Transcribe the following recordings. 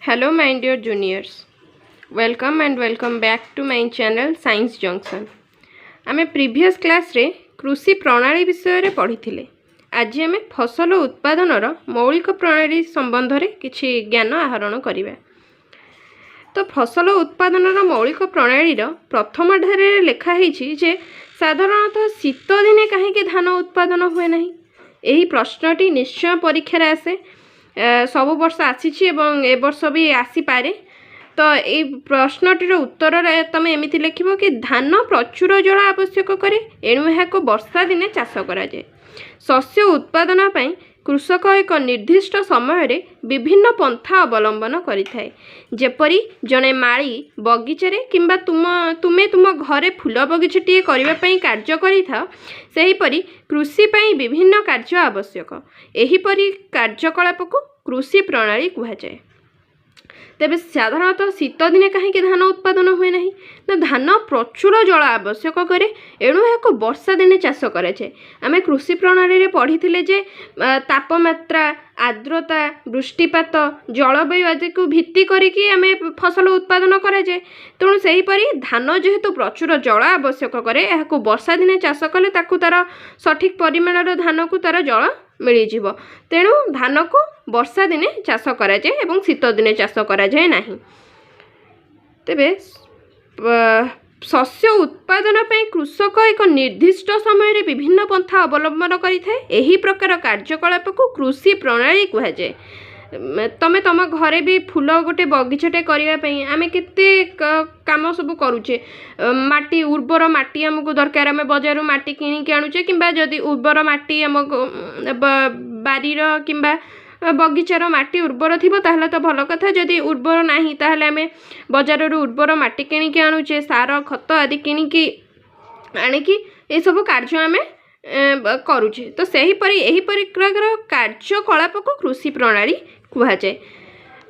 Hello my dear juniors, welcome back to my channel Science Junction. आमे previous class रे कृषि प्रणाली विषय रे पढ़ी आज आमे फसल उत्पादन मौलिक प्रणाली संबंध रे किछि ज्ञान आहरण करिबा। तो फसल उत्पादन मौलिक प्रणाली प्रथम ढारे लेखा होईछि जे साधारणतः शीत दिने काहेकि धान उत्पादन हुए नहीं। एही प्रश्नटी निश्चय परीक्षा आसे, सब वर्ष आसी एवं ए वर्ष भी आसी पारे। तो ये प्रश्नटीर उत्तर तुम एमती लिख कि धान प्रचुर जल आवश्यक करे, एणु यह वर्षा दिने चाष करा जाए। शस्य उत्पादन पाई कृषक एक निर्दिष्ट समय रे विभिन्न पंथा अवलंबन करिथाए। जेपरी जने माली बगीचारे किंबा तुमे तुम घरे फूल बगीचाटीए करबा पई कार्य करिथा, सेहीपरि कृषि पई विभिन्न कार्य आवश्यक। एहीपरि कार्यकलाप को कृषि प्रणाली कहा जाए। तेबे साधारणतः शीत दिने कहीं धान उत्पादन हुए नहीं ना, धान प्रचुर जल आवश्यक करे, एणु यह वर्षा दिने चाष कराए। आम कृषि प्रणाली रे पढ़ी जे तापमात्रा, आर्द्रता, वृष्टिपात, जलवायु आदि को भित्ति करिकी आमे फसल उत्पादन कराए। तेणु सेहीपरि धान जेहेतु प्रचुर जल आवश्यक करे, यह वर्षा दिने चाष कले ताकू तार सठिक परिमाणर धान को तार जल मिल जीव। तेणु धान को वर्षा दिने चाष कराए एवं शीत दिने चाष कराए नहीं। तेबे शस्य उत्पादन पे कृषक एक निर्दिष्ट समय विभिन्न पंथा अवलंबन करिथाए। एही प्रकार कार्यकलाप को कृषि प्रणाली कहा जाए। तमे तम घरे भी फूल गोटे बगीचाटे करने आम केते काम सब करुचे। माटी उर्वर माटी आमको दरकार, आम बजार माटी किणिकी आणुचे, किंबा जदि उर्वर माटी आम बारीर किंबा बगीचार माटी उर्वर थी ताहले तो भल कथा। जदि उर्वर नाही ताहले आम बजार उर्वर माटी किणिकी आणुचे, सार खत आदि किणिकी आणिकी ये सब कार्य आम करुचे। तो सेहीपरि एही प्रकार कार्यकलाप को कृषि प्रणाली कहा जाए।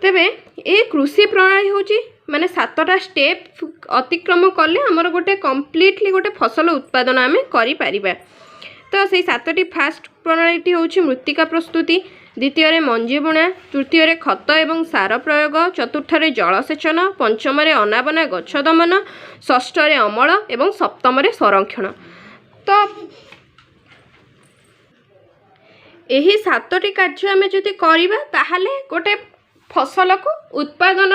तेबे ए कृषि प्रणाली होची माने 7टा स्टेप अतिक्रम कले हमर गोटे कंप्लीटली गोटे फसल उत्पादन आम करि परिबा। तो से 7टी फास्ट प्रणाली होची मृत्तिका प्रस्तुति, द्वितीय रे मंजी बुणा, तृतीय रे खत एवं सार प्रयोग, चतुर्थ रे जलसेचन, पंचम रे अनाबना गछ दमन, षष्ठ रे अमल एवं सप्तम रे संरक्षण। तो यही 7टी कार्य आम जदि करवा ताहले गोटे फसल को उत्पादन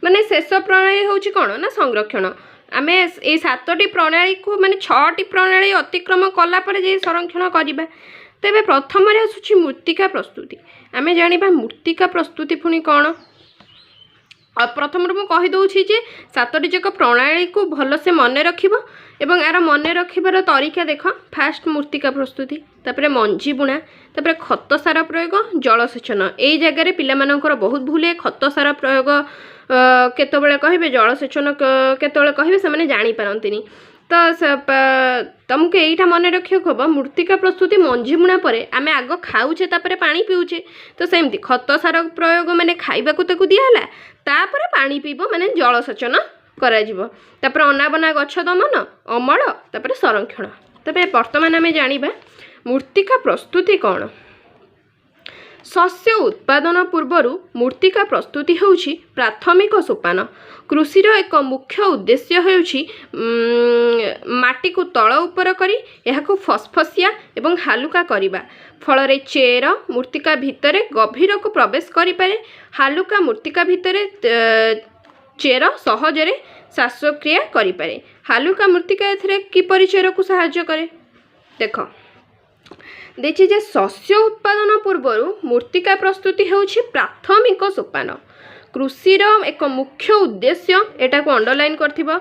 माने शेष प्रणाली होची कौन ना संरक्षण। आम ये 7टी प्रणाली को माने 6टी प्रणाली अतिक्रम कला परे जे संरक्षण करवा। तेबे प्रथम रे आसुची मृत्तिका प्रस्तुति। आम जानिबा मृत्तिका प्रस्तुति पुणी कौन। प्रथम मुझे कहीदे जे 7टी जाक प्रणाली को भलसे मन रखिब एवं यार मन रखिबार तरीका देख। फास्ट मृत्तिका प्रस्तुति, तापरे मंजी बुणा, तापरे खत सार प्रयोग, जलसेचन। यही जगार पिलामानंकर बहुत भूल है। खत सार प्रयोग केतबेले कहिबे, जलसेचन केतबेले कहिबे, से जानि पारंतिनी। तो तुमको यहीटा मन रखिया हम मृत्तिका प्रस्तुति मंजी बुणा परे आम आग खाऊचे तापरे पानी पीऊचे। तो सेमती खत सार प्रयोग माने खाइबा को ताकू दियाला, तापरे पानी पीब माने जलसेचन करा जिवो। तापरे अनाबना गछ दमन, अमल, तापरे संरक्षण। तबे वर्तमान आम जानिबा मृत्तिका प्रस्तुति कौन। शस्य उत्पादन पूर्वर मृत्तिका प्रस्तुति होउछि प्राथमिक सोपान। कृषिर एक मुख्य उद्देश्य होउछि माटी को तळ उपर करी एहाको फसफसिया एवं हालुका करिबा। फल चेर मृत्तिका भितरे गभीर को प्रवेश करि पारे। हालुका मृत्तिका भितरे चेर सहजरे श्वासक्रिया करि पारे। हालुका मृत्तिका एथरे किपरि चेर को सहाय्य करे देख देखिए जे शस्य उत्पादन पूर्वर मृत्तिका प्रस्तुति होउछि प्राथमिक सोपान। कृषिर एक मुख्य उद्देश्य एटा को अंडरलाइन करथिबो,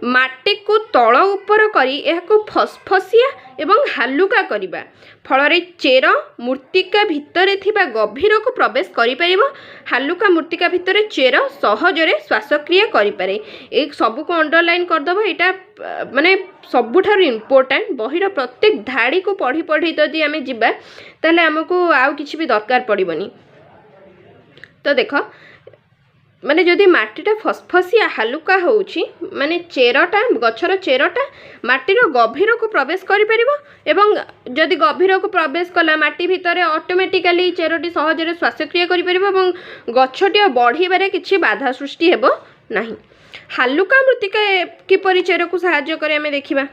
माटी को तळ उपर करी एहाको फसफसिया एवं हालुका करिबा। फल चेर मृत्तिका भितरे थिबा गभीर को प्रवेश करि परिबो। हालुका मृत्तिका भितरे चेर सहजरे श्वासक्रिया करि पारे। एक सब को अंडरलाइन कर दबो। एटा माने सबुठार इम्पोर्टेंट। बहिर प्रत्येक धाड़ी को पढ़ी पढ़ी जदि आमे जिबा ताले हमको आउ किछि भी दरकार पड़िबनी। तो देख माने जदि माटीटा फसफसिया हालुका होउछि माने चेरटा गछर चेरटा माटीर गभीर को प्रवेश करिपरिबो एवं जदि गभीर को प्रवेश कला माटी भितर ऑटोमेटिकली चेरटी सहजरे श्वासक्रिया करिपरिबो एवं गछटी बढ़िबारे किछि बाधा सृष्टि हेबो नाही। हालुका मृत्तिका किपरि चेर को सहाय्य करे आमे देखिबा।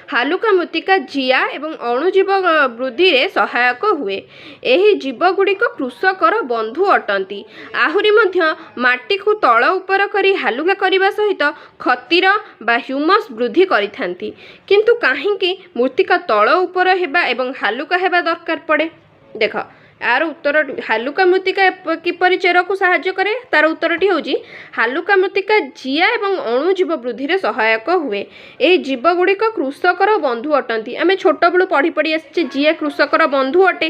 हालुका मृत्तिका जिया एवं अणुजीव वृद्धि रे सहायक हुए। एही जीव गुड़िक कृषकर बंधु अटंती। आहुरी मध्य माटी को तल उपर करी हालुका करने सहित खतिर बा ह्यूमस वृद्धि करिथांती। किंतु काहींकी मृत्तिका तल उपर हेबा एवं हालुका हेबा दरकार पड़े। देख यार उत्तर हालुका मृत्तिका किपरि चेर को सहाय्य करे तार उत्तरटी होउची हालुका मृत्तिका जिया एवं अणुजीव वृद्धि रे सहायक हुए। ए जीव गुड़िक कृषकर बंधु अटंती। आमे छोट बेलू पढ़ी पढ़ी आछे जिया कृषकर बंधु अटे।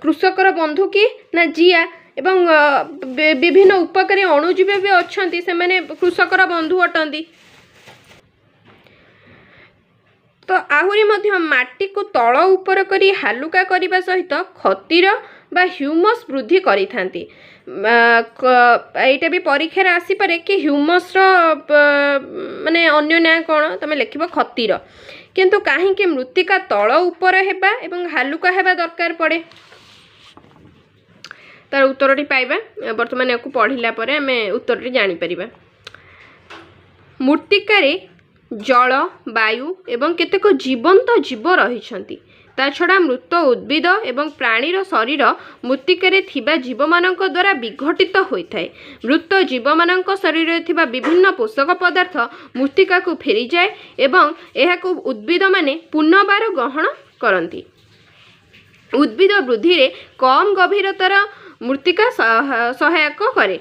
कृषकर बंधु की ना जिया एवं विभिन्न उपकारी अणुजीव भी अछंती से माने कृषकर बंधु अटंती। तो आहुरी मध्य माटी को तल उपर करी हालुका करने सहित खतिर बा ह्यूमस वृद्धि करिथांती। एटा भी परीक्षा आसीपे कि ह्यूमस माने अन्य ना कौन तुम लिख खतिर किंतु काहींकि मृत्तिका तल उपर हेबा एवं हालुका हेबा दरकार पड़े। तार उत्तरटी पाइबा वर्तमान याकू पढ़िला परे आमे उत्तरटी जानि परिबा। मृत्तिकारे जल वायु एवं केतेक जीवंत जीव रहिछंती। ता छड़ा मृत उद्भिद एवं प्राणीर शरीर मृत्तिकारे थिबा जीवमानक द्वारा विघटित होइथाय। मृत जीवमानक शरीर रे थिबा विभिन्न पोषक पदार्थ मृत्तिका को फेरी जाए एवं एहाकू उद्भिद माने पुनर्बार ग्रहण करंती। उद्भिद वृद्धि रे कम गभीरतार मृत्तिका सहायक करे।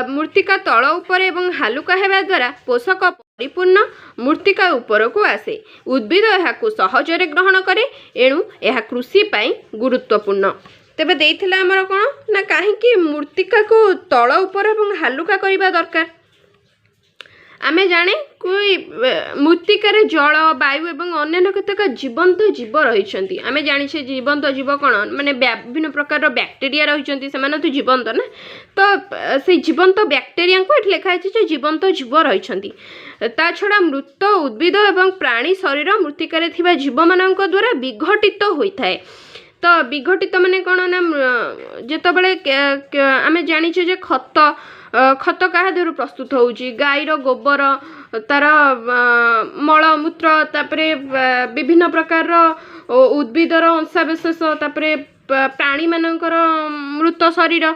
मृत्तिका तल उपर एवं हालुका हेबा द्वारा पोषक परिपूर्ण मृत्तिका उपर को आसे। उद्भिद एहाकू सहजरे ग्रहण करे एणु एहा कृषि पाई गुरुत्वपूर्ण। तेबे देइथिला हमर कोन ना काहेकि मृत्तिका को तल उपर एवं हालुका करिबा दरकार। आमे जाने कोई मृत्तिकार जल वायु एवं अन्य केतक जीवंत जीव रही। आमे जानिछे जीवंत जीव कौन माने विभिन्न प्रकार बैक्टेरिया रही तो जीवंत ना। तो से जीवंत बैक्टेरिया को ये लिखाई जीवंत जीव रही। ता छड़ा मृत उद्भिद एवं प्राणी शरीर मृत्तिकार थिबा जीव मानक द्वारा विघटित होता है। तो विघटित माने कौन ना जेतबेले आमे जानिछे जे खत क्या देहरु प्रस्तुत होउची गाईर गोबर तार मलमूत्र तापरे विभिन्न प्रकार उद्भिदर अंशाविशेष तापरे प्राणी मानकर मृत शरीर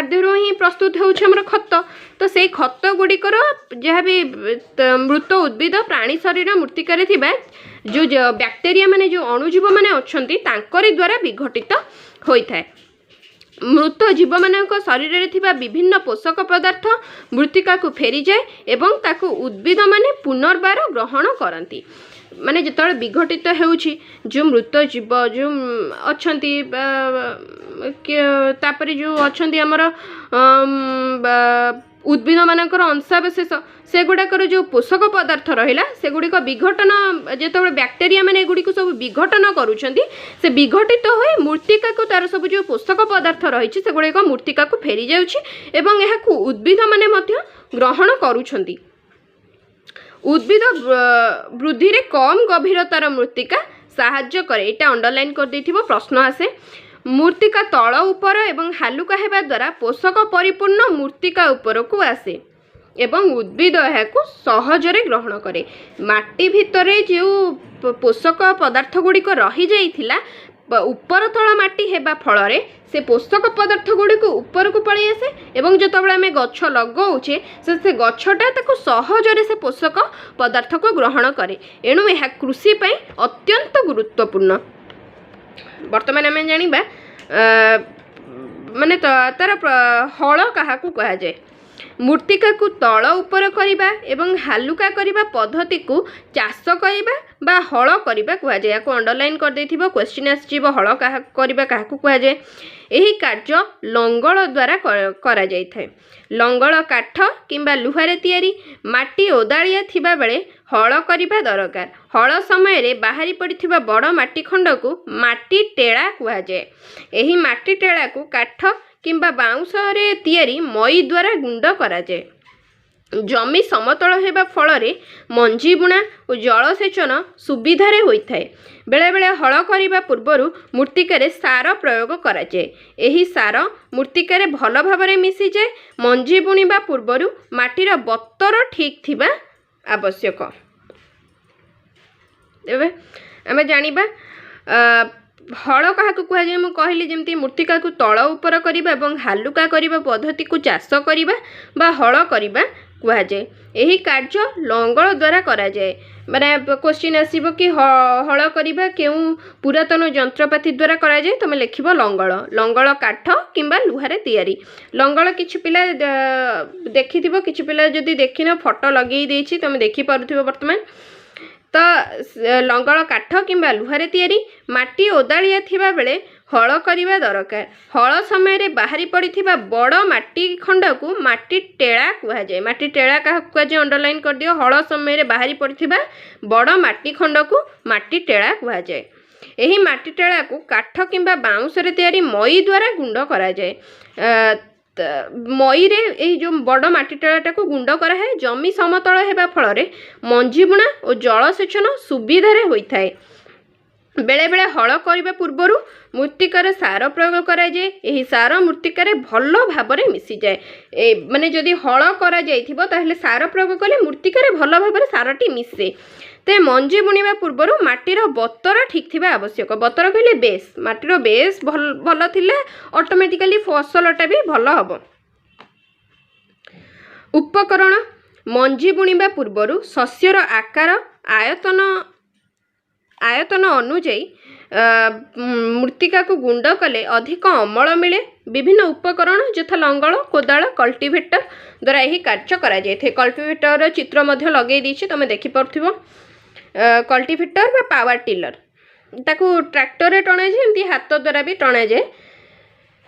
देहरु ही प्रस्तुत होउची हमर खत। तो से खत गुड़िकर जहाँ भी मृत उद्भिद प्राणी शरीर मृत्तिकार थिबा जो बैक्टेरिया माने जो अणुजीव माने अछंती तांकरी द्वारा विघटित होइथाय। मृत जीव मानक शरीर रे थिबा विभिन्न पोषक पदार्थ मृत्तिका को फेरी जाए एवं ताकू उद्भिद माने पुनर्बार ग्रहण करती। माने जेतबेले विघटित हेउछि जो मृत जीव जो अछंती तापरे जो अछंती हमर उद्भिद मानकर अंशाविशेष से गुड़ाकर जो पोषक पदार्थ रहिला से गुड़िक विघटन जेतबेले बैक्टेरिया माने गुड़िक सब विघटन करूछंती से विघटित होए मृत्तिका को तार सब जो पोषक पदार्थ रही से गुड़िक मृत्तिका को फेरी जाउछि एवं एहाकू उद्भिद माने मध्य ग्रहण करूछंती। उद्भिद वृद्धि रे कम गभीरतार मृत्तिका साहाय्य करे। एटा अंडरलाइन कर देथिबो प्रश्न आसे। मृत्तिका तल उपर एवं हालुका हेबा द्वारा पोषक परिपूर्ण मृत्तिका उपर को आसे एवं उद्भिद एहाकू सहजरे ग्रहण करे। माटी भितरे जो पोषक पदार्थ गुड़िक रही जाइथिला उपर तल माटी हेबा फल से पोषक पदार्थ गुड़िक ऊपर को पलि आसे एवं जेतबेले आमे गछ लगाउछे से गछटा ताको सहजरे से पोषक पदार्थ को ग्रहण करे एणु एहा कृषि पई अत्यंत गुरुत्वपूर्ण। वर्तमान आमे जानिबा माने तार हल काहाकू कहा जाए। मृत्तिका को तल उपर करवा एवं हालुका करवा पद्धति को चाष करवा बा हल करवा कहुए। या अंडरलाइन कर देथिबो, क्वेश्चन आसीबो हल करवा क्या कहुए। यही कार्य लंगल द्वारा करा जाय थाए। लंगल काठ किंबा लुहारे तैयारी, माटी ओदालिया थिबा बेले हल करवा दरकार। हल समय रे बाहरी पड़िथिबा बड़ माटी खंड को माटी टेड़ा कहुए। यही माटी टेड़ा को काठ किंबा बाउंश रे तैयारी मई द्वारा गुंड करा जाय। जमी समतल हेबा फल रे मंजी बुणा और जलसेचन सुविधा रे होइथाए। बेले बेले हल करबा पूर्वरु मृत्तिकारे सार प्रयोग करा जाय। एही सार मृत्तिकारे भल भाबरे मिसी जाय। मंजी बुणिबा पूर्वरु माटीर बतर ठीक थिबा आवश्यक। एबे आमे जानिबा हल क्या कहुए। मुझे कहली जमी मृत्तिका को तल उपर करवा एवं हालुका करवा पद्धति को चाष करवा बा हल करवा कहुए। यही कार्य लंगल द्वारा करा जाए। माने क्वेश्चन आसीबो कि हल करवा केउ पुरातन जंत्रपाति द्वारा करा जाए। तुम लिखिब लंगल। लंगल काठ किंबा लुहारे तैयारी। लंगल किछि पिला देखिथिबो, किछि पिला जदि देखिन फोटो लगेई देछि तुम देखि पारुथिबो वर्तमान। तो लंगल काठ किंबा लुहारे तैयारी, माटी ओदालिया थिबा बेले हल करवा दरकार। हल समय रे बाहरी पड़िथिबा बड़ माटी खंड को माटी टेड़ा कहुए जाए। माटी टेड़ा क्या कहुए अंडरलाइन कर दियो। हल समय रे बाहरी पड़िथिबा बड़ माटी खंड को माटी टेड़ा कहुए जाए। यही माटी टेड़ा को काठ किंबा बाउंश रे तैयारी मई द्वारा गुंड करा जाए। मई रे यही जो बड़ माटी टेड़ाटा को गुंड करा है। जमी समतल हेबा फल रे मंजी बुणा और जलसेचन सुविधा रे होइथाए। बेले बेले हल करबा पूर्वरु मृत्तिकार सार प्रयोग करा जाए। यही सार मृत्तिकार भल भाबरे मिसी जाए। माने जदि हल करा जाइथिबो ताहले सार प्रयोग कले मृत्तिकार भल भाबरे सारटी मिसे। ते मंजी बुणिबा पूर्वरु माटीर बतर ठीक थिबा आवश्यक। बतर कहले बेस, माटीर बेस भल थिले ऑटोमेटिकली फसलटा भी भल हबो। उपकरण मंजी बुणिबा पूर्वरु शस्यर आकार आयतन अनुଯାयी मृत्तिका को गुंड कले अधिक अमल मिले। विभिन्न उपकरण यथा लंगल, कोदाल, कल्टीवेटर द्वारा यही कार्य करा जाए। कल्टीवेटर चित्र मध्य लगे दीची तुम देखि पारथिबो। कल्टीवेटर बा पावर टिलर ताकू ट्रैक्टर रे टणा जाए, एमती हाथ द्वारा भी टणा जाए।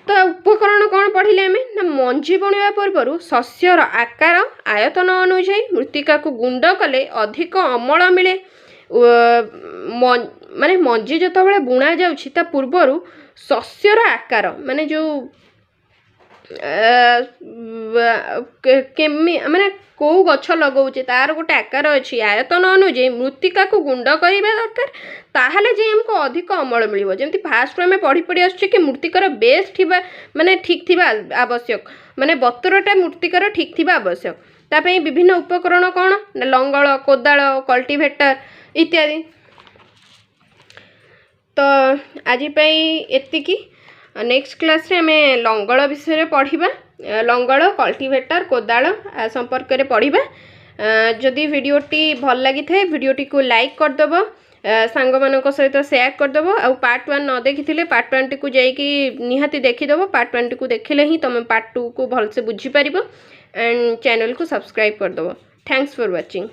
तो उपकरण कौन पढ़िले आमे ना मंजी बुणिबा पूर्वरु शस्यर आकार आयतन अनुଯାयी मृत्तिका को गुंड कले अधिक अमल मिले। माने मंजी जतबेले बुणा जाउछि ता पूर्वरु शस्यर आकार माने जो माने को गछ लगाउछे तार गोटे आकार अछि। आयतन अनुଯାयी मृत्तिका को गुंड करिबा दरकार। ताहले जे हमको अधिक अमल मिलिबो। जेमति फास्ट में पढ़ी पढ़ी आछे कि मृत्तिकार बेस थिबा माने ठीक थिबा आवश्यक। माने बतरटा मृत्तिकार ठीक थिबा आवश्यक। ता पई विभिन्न उपकरण कोन ना लंगल, कोदाल, कल्टीवेटर इत्यादि। तो आज एतिकी। नेक्स्ट क्लास रे हमें लंगल विषय रे पढ़िबा। लंगल, कल्टीवेटर, कोदाल संपर्क रे पढ़िबा। जदि वीडियोटी भल लगी थाए वीडियोटी को लाइक कर दबो, सांग मानक सहित शेयर कर दबो। आ पार्ट 1 न देखिथिले पार्ट 1 टी को जाईकी निहाती देखि दबो। पार्ट 1 टी को देखिले ही तुम पार्ट 2 को भल से बुझी पारिबो। एंड चैनल को सब्सक्राइब कर दबो। Thanks for watching.